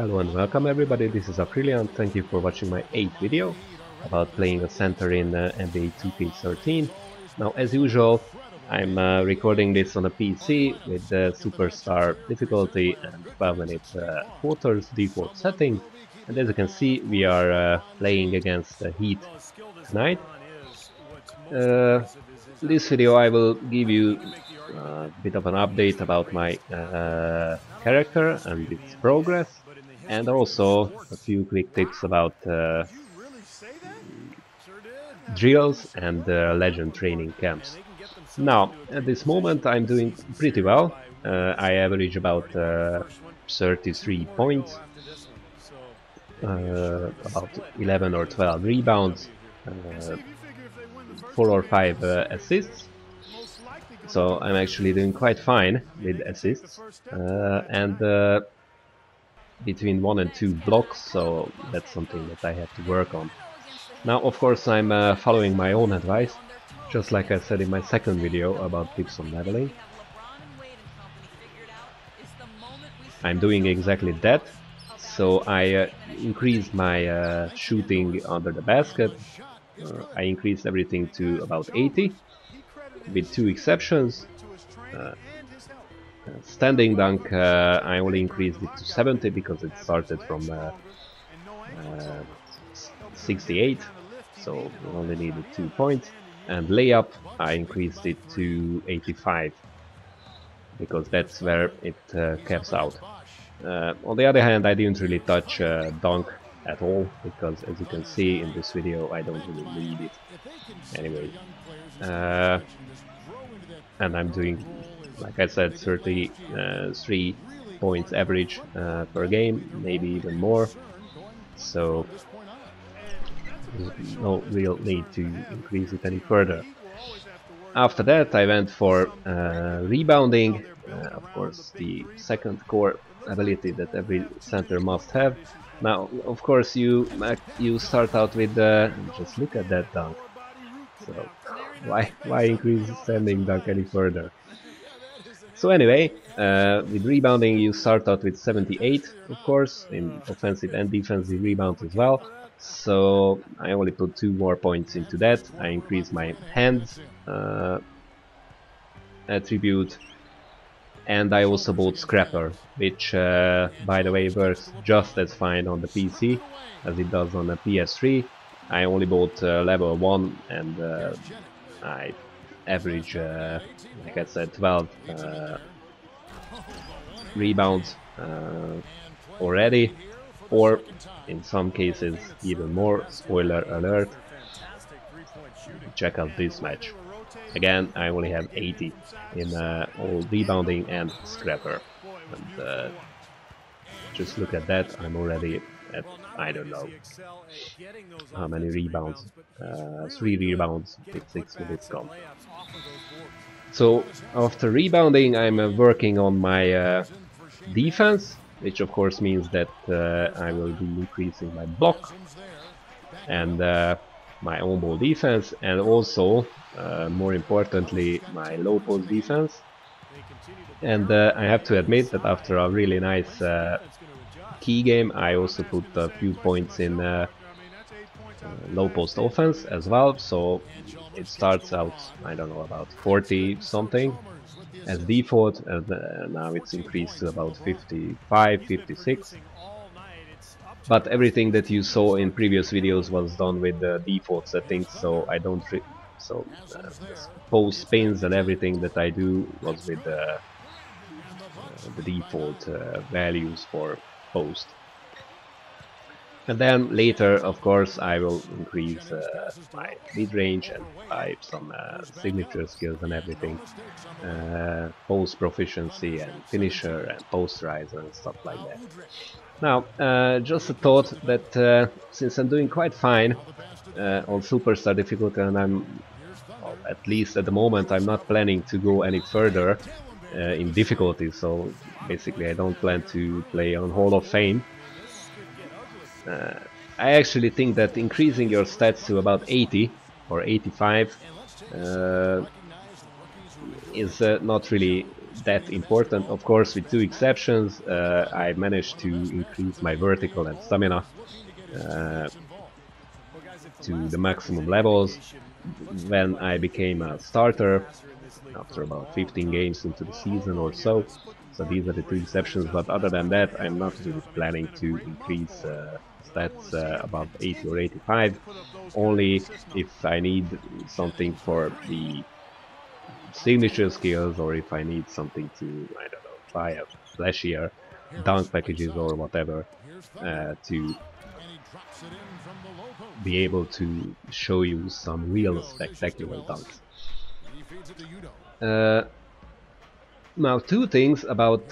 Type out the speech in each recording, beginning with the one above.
Hello and welcome everybody, this is Aprilian. Thank you for watching my 8th video about playing a center in NBA 2K13. Now, as usual, I'm recording this on a PC with the superstar difficulty and 12-minute quarters default setting. And as you can see, we are playing against the Heat tonight. This video I will give you a bit of an update about my character and its progress, and also a few quick tips about drills and legend training camps. Now, at this moment I'm doing pretty well. I average about 33 points, about 11 or 12 rebounds, 4 or 5 assists. So I'm actually doing quite fine with assists, and between 1 and 2 blocks, so that's something that I have to work on. Now, of course, I'm following my own advice, just like I said in my second video about tips on leveling. I'm doing exactly that, so I increased my shooting under the basket. I increased everything to about 80, with 2 exceptions. Standing dunk, I only increased it to 70 because it started from 68, so we only needed 2 points. And layup, I increased it to 85 because that's where it caps out. On the other hand, I didn't really touch dunk at all because, as you can see in this video, I don't really need it anyway. And I'm doing, like I said, 33 points average per game, maybe even more, so there's no real need to increase it any further. After that I went for rebounding, of course the second core ability that every center must have. Now, of course, you start out with just look at that dunk. So why increase standing dunk any further? So anyway, with rebounding you start out with 78, of course, in offensive and defensive rebounds as well. So I only put 2 more points into that. I increased my hands attribute, and I also bought Scrapper, which by the way works just as fine on the PC as it does on the PS3. I only bought level 1, and I average, like I said, 12 rebounds already, or in some cases even more. Spoiler alert, check out this match. Again, I only have 80 in all rebounding and Scrapper, and just look at that, I'm already at, I don't know how many rebounds, 3 rebounds with 6 minutes gone. So after rebounding I'm working on my defense, which of course means that I will be increasing my block and my on ball defense, and also more importantly my low post defense. And I have to admit that after a really nice key game I also put a few points in low post offense as well, so it starts out, I don't know, about 40 something as default, and now it's increased to about 55, 56. But everything that you saw in previous videos was done with the default settings, so I don't post spins and everything that I do was with the default values for post. And then later, of course, I will increase my mid-range and buy some signature skills and everything, post proficiency and finisher and posterizer and stuff like that. Now, just a thought that since I'm doing quite fine on superstar difficulty, and I'm, well, at least at the moment, I'm not planning to go any further in difficulty, so basically I don't plan to play on Hall of Fame. I actually think that increasing your stats to about 80 or 85 is not really that important. Of course, with two exceptions, I managed to increase my vertical and stamina to the maximum levels when I became a starter after about 15 games into the season or so. So these are the two exceptions, but other than that, I'm not really planning to increase stats above 80 or 85, only if I need something for the signature skills, or if I need something to, I don't know, buy a flashier dunk packages or whatever to be able to show you some real spectacular dunks. Now, two things about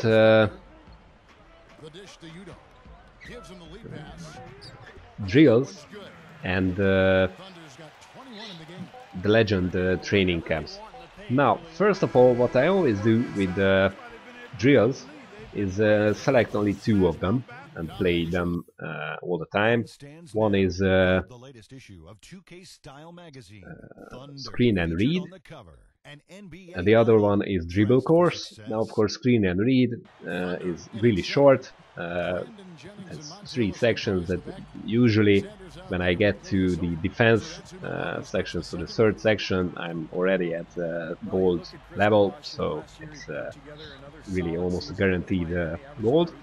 drills and the legend training camps. Now, first of all, what I always do with drills is select only two of them and play them all the time. One is screen and read, and the other one is dribble course. Now, of course, screen and read is really short. Has three sections that usually, when I get to the defense section, so the third section, I'm already at gold level, so it's really almost a guaranteed gold.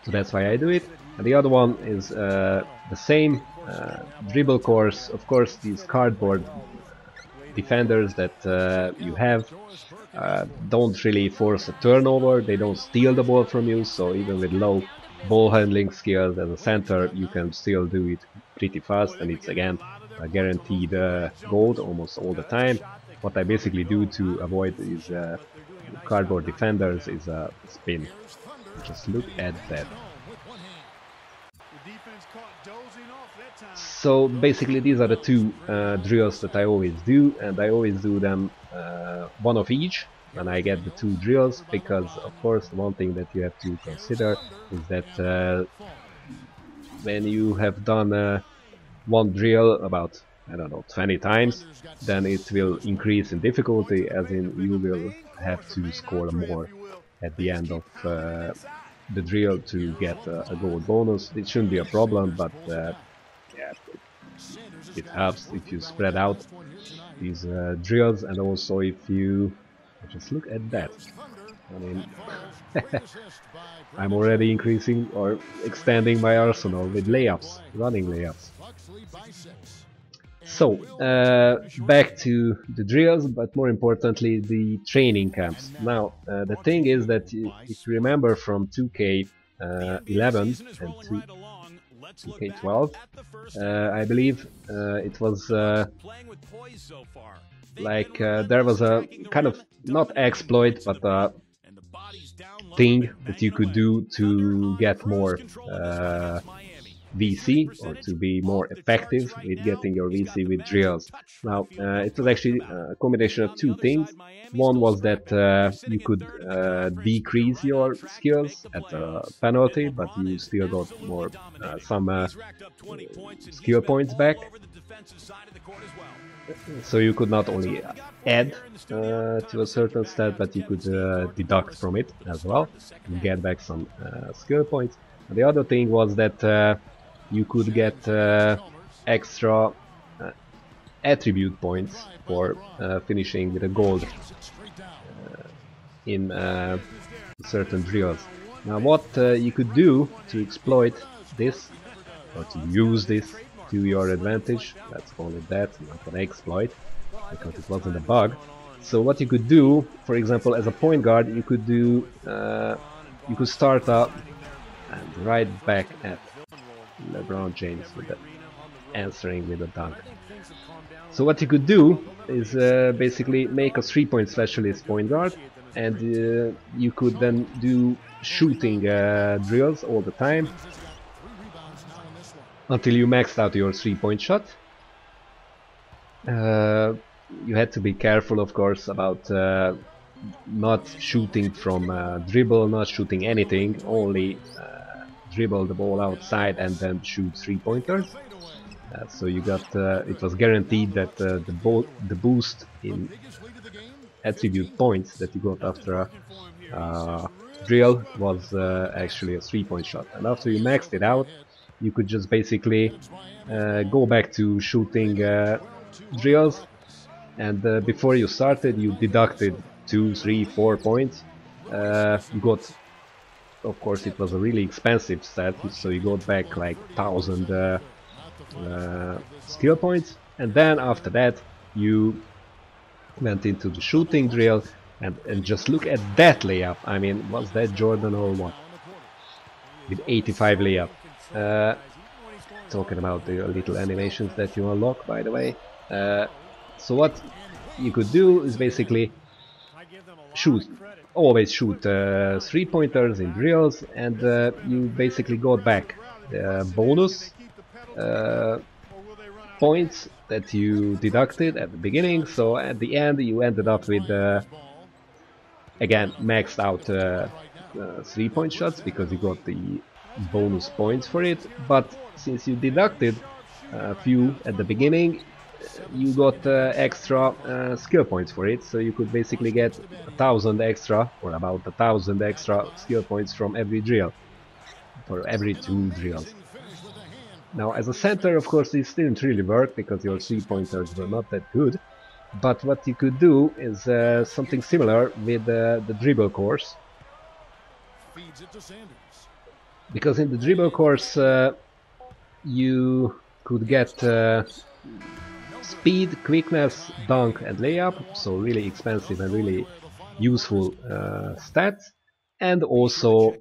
So that's why I do it. And the other one is the same dribble course. Of course, these cardboard defenders that you have don't really force a turnover, they don't steal the ball from you, so even with low ball handling skills as a center, you can still do it pretty fast, and it's again a guaranteed gold almost all the time. What I basically do to avoid these cardboard defenders is a spin. Just look at that. So basically these are the two drills that I always do, and I always do them one of each when I get the two drills, because of course one thing that you have to consider is that when you have done one drill about, I don't know, 20 times, then it will increase in difficulty, as in you will have to score more at the end of the drill to get a gold bonus. It shouldn't be a problem, but yeah, it helps if you spread out these drills, and also if you just look at that. I mean, I'm already increasing or extending my arsenal with layups, running layups. So, back to the drills, but more importantly the training camps. Now, the thing is that if you remember from 2K11 and 2K12, I believe it was like there was a kind of not exploit, but a thing that you could do to get more VC, or to be more effective with getting your VC with drills. Now, it was actually a combination of two things. One was that you could decrease your skills at a penalty, but you still got more some skill points back. So you could not only add to a certain stat, but you could deduct from it as well and get back some skill points. And the other thing was that you could get extra attribute points for finishing with a gold in certain drills. Now, what you could do to exploit this, or to use this to your advantage, let's call it that, not an exploit, because it wasn't a bug. So what you could do, for example, as a point guard, you could do, you could start up and right back at LeBron James with the answering with a dunk. So what you could do is basically make a 3-point specialist point guard, and you could then do shooting drills all the time until you maxed out your 3-point shot. You had to be careful, of course, about not shooting from dribble, not shooting anything, only dribble the ball outside and then shoot 3-pointers. So you got it was guaranteed that the boost in attribute points that you got after a drill was actually a 3-point shot. And after you maxed it out, you could just basically go back to shooting drills, and before you started you deducted 2, 3, 4 points. You got, of course it was a really expensive stat, so you got back like 1000 skill points, and then after that you went into the shooting drill, and just look at that layup. I mean, was that Jordan or what? With 85 layup. Talking about the little animations that you unlock, by the way. So what you could do is basically always shoot 3-pointers in drills, and you basically got back the bonus points that you deducted at the beginning. So at the end you ended up with again maxed out 3-point shots because you got the bonus points for it, but since you deducted a few at the beginning, you got extra skill points for it, so you could basically get 1000 extra, or about 1000 extra skill points from every drill, for every 2 drills. Now as a center, of course, this didn't really work because your 3-pointers were not that good, but what you could do is something similar with the dribble course. Because in the dribble course you could get speed, quickness, dunk and layup, so really expensive and really useful stats, and also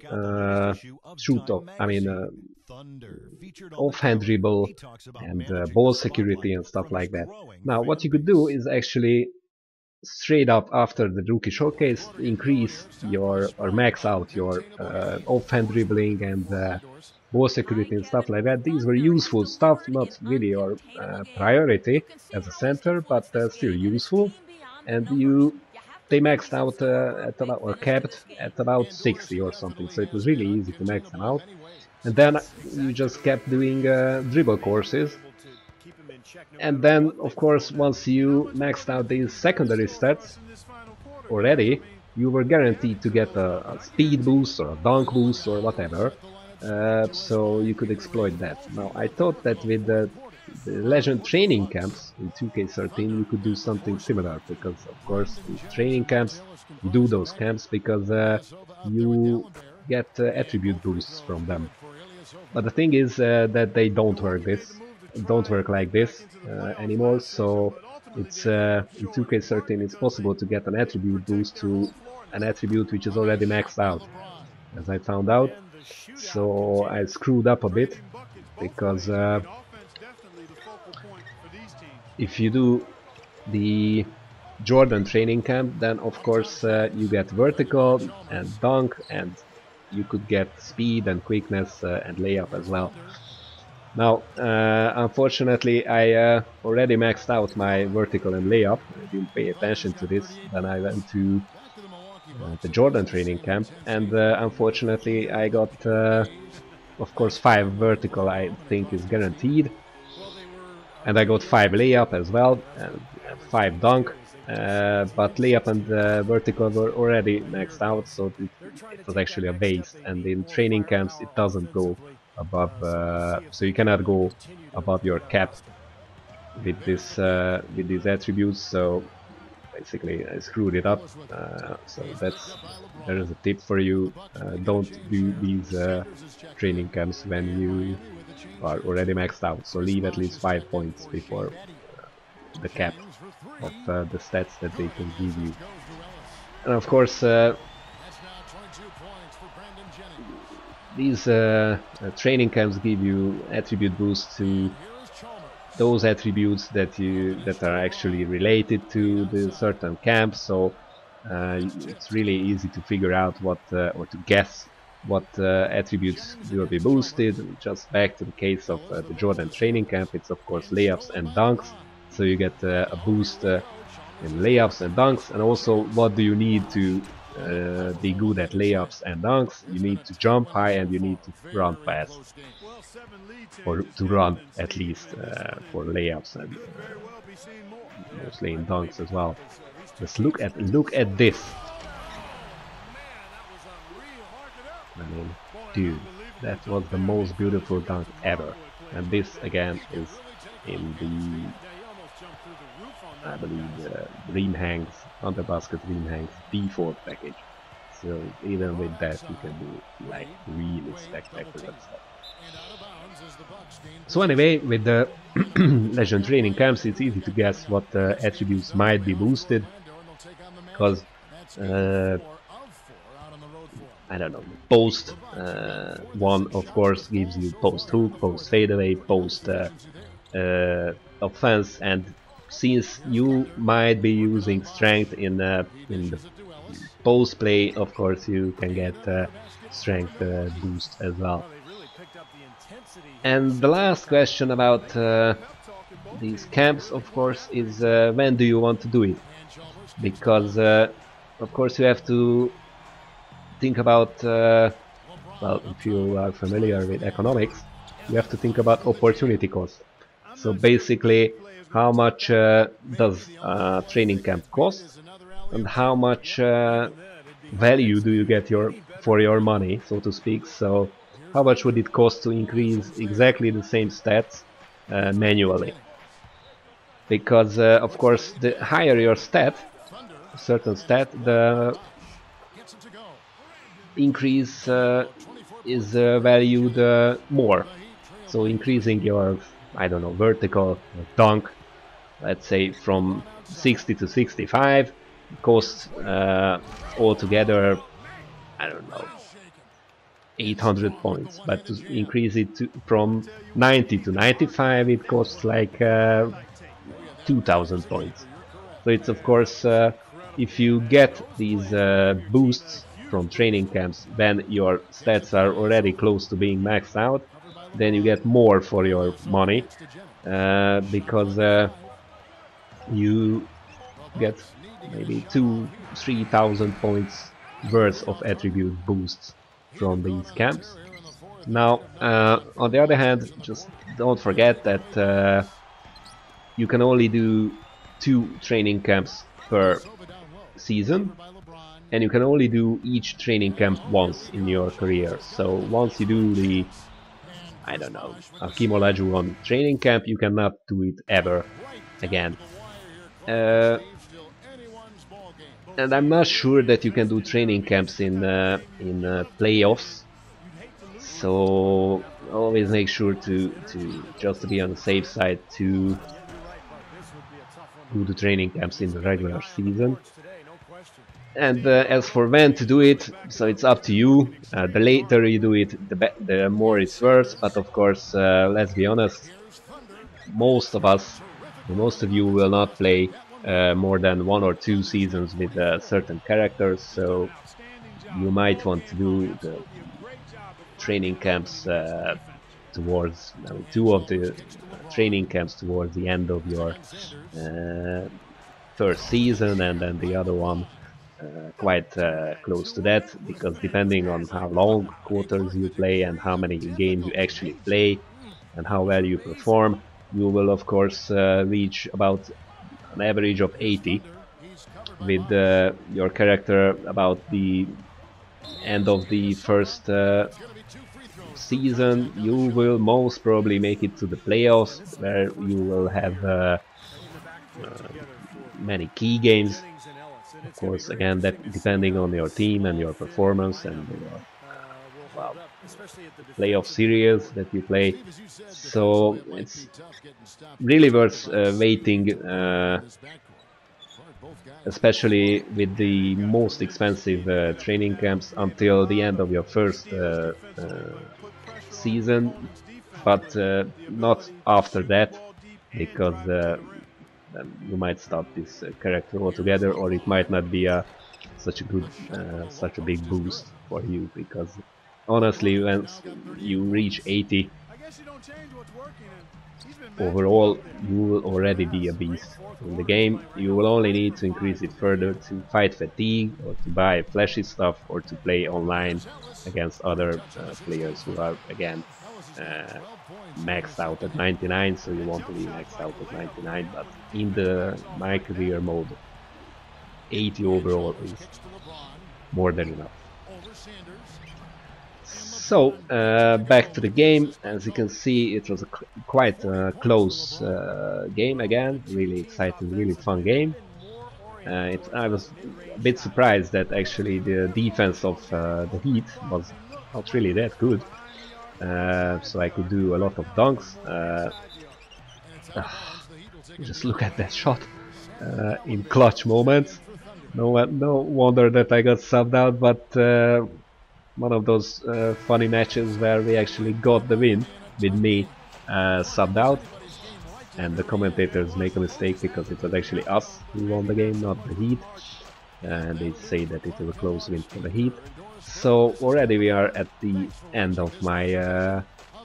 offhand dribble and ball security and stuff like that. Now what you could do is actually straight up after the rookie showcase increase your, or max out your offhand dribbling and ball security and stuff like that. These were useful stuff, not really your priority as a center, but still useful. And they maxed out at about, or capped at about 60 or something, so it was really easy to max them out. And then you just kept doing dribble courses. And then, of course, once you maxed out these secondary stats already, you were guaranteed to get a speed boost or a dunk boost or whatever. So you could exploit that. Now, I thought that with the Legend training camps in 2K13 you could do something similar, because, of course, in training camps, you do those camps because you get attribute boosts from them. But the thing is that they don't work like this anymore, so it's in 2K13 it's possible to get an attribute boost to an attribute which is already maxed out, as I found out. So I screwed up a bit, because if you do the Jordan training camp, then of course you get vertical and dunk, and you could get speed and quickness and layup as well. Now, unfortunately, I already maxed out my vertical and layup. I didn't pay attention to this. Then I went to the Jordan training camp, and unfortunately I got, of course, 5 vertical I think is guaranteed, and I got 5 layup as well, and 5 dunk, but layup and vertical were already maxed out, so it was actually a waste. And in training camps it doesn't go above, so you cannot go above your cap with this with these attributes. So basically I screwed it up. So there is a tip for you: don't do these training camps when you are already maxed out. So leave at least 5 points before the cap of the stats that they can give you. And of course these training camps give you attribute boosts to those attributes that are actually related to the certain camp. So it's really easy to figure out what or to guess what attributes will be boosted. Just back to the case of the Jordan training camp, it's of course layups and dunks. So you get a boost in layups and dunks, and also what do you need to be good at layups and dunks? You need to jump high and you need to run fast, or to run at least for layups and mostly in dunks as well. Just look at this. I mean, dude, that was the most beautiful dunk ever. And this again is in the, I believe, rim hangs, under basket rim hangs default package. So even with that you can do like really spectacular stuff. So anyway, with the Legend training camps, it's easy to guess what attributes might be boosted, because I don't know, post one of course gives you post hook, post fadeaway, post offense, and since you might be using strength in the post play, of course you can get strength boost as well. And the last question about these camps, of course, is when do you want to do it? Because of course you have to think about, well, if you are familiar with economics, you have to think about opportunity cost. So basically, how much does training camp cost, and how much value do you get for your money, so to speak. So how much would it cost to increase exactly the same stats manually? Because of course the higher your stat, a certain stat, the increase is valued more. So increasing your, I don't know, vertical dunk, let's say from 60 to 65, costs altogether, I don't know, 800 points, but to increase it from 90 to 95 it costs like 2000 points. So it's of course, if you get these boosts from training camps when your stats are already close to being maxed out, then you get more for your money, because you get maybe 2-3,000 points worth of attribute boosts from these camps. Now, on the other hand, just don't forget that you can only do 2 training camps per season, and you can only do each training camp once in your career. So once you do the, I don't know, Hakeem Olajuwon training camp, you cannot do it ever again. And I'm not sure that you can do training camps in playoffs. So always make sure to just to be on the safe side to do the training camps in the regular season. And as for when to do it, so it's up to you. The later you do it, the more it's worth. But of course, let's be honest, most of you will not play more than 1 or 2 seasons with certain characters, so you might want to do the training camps towards, I mean, 2 of the training camps towards the end of your first season, and then the other one quite close to that, because depending on how long quarters you play and how many games you actually play and how well you perform, you will of course reach about an average of 80 with your character about the end of the first season. You will most probably make it to the playoffs, where you will have many key games. Of course, again, that depending on your team and your performance and your, well, playoff series that you play. So it's really worth waiting, especially with the most expensive training camps, until the end of your first season, but not after that, because you might stop this character altogether, or it might not be such a big boost for you, because honestly, once you reach 80 overall, you will already be a beast in the game. You will only need to increase it further to fight fatigue, or to buy flashy stuff, or to play online against other players who are again maxed out at 99, so you want to be maxed out at 99, but in the MyCareer mode. 80 overall is more than enough. So, back to the game. As you can see, it was a quite close game again. Really exciting, really fun game. I was a bit surprised that actually the defense of the Heat was not really that good. So I could do a lot of dunks. Just look at that shot in clutch moments. No wonder that I got subbed out, but one of those funny matches where we actually got the win with me subbed out, and the commentators make a mistake because it was actually us who won the game, not the Heat, and they say that it was a close win for the Heat. So already we are at the end of my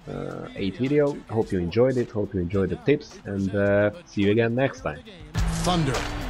8th video. Hope you enjoyed it, hope you enjoyed the tips, and see you again next time. Thunder.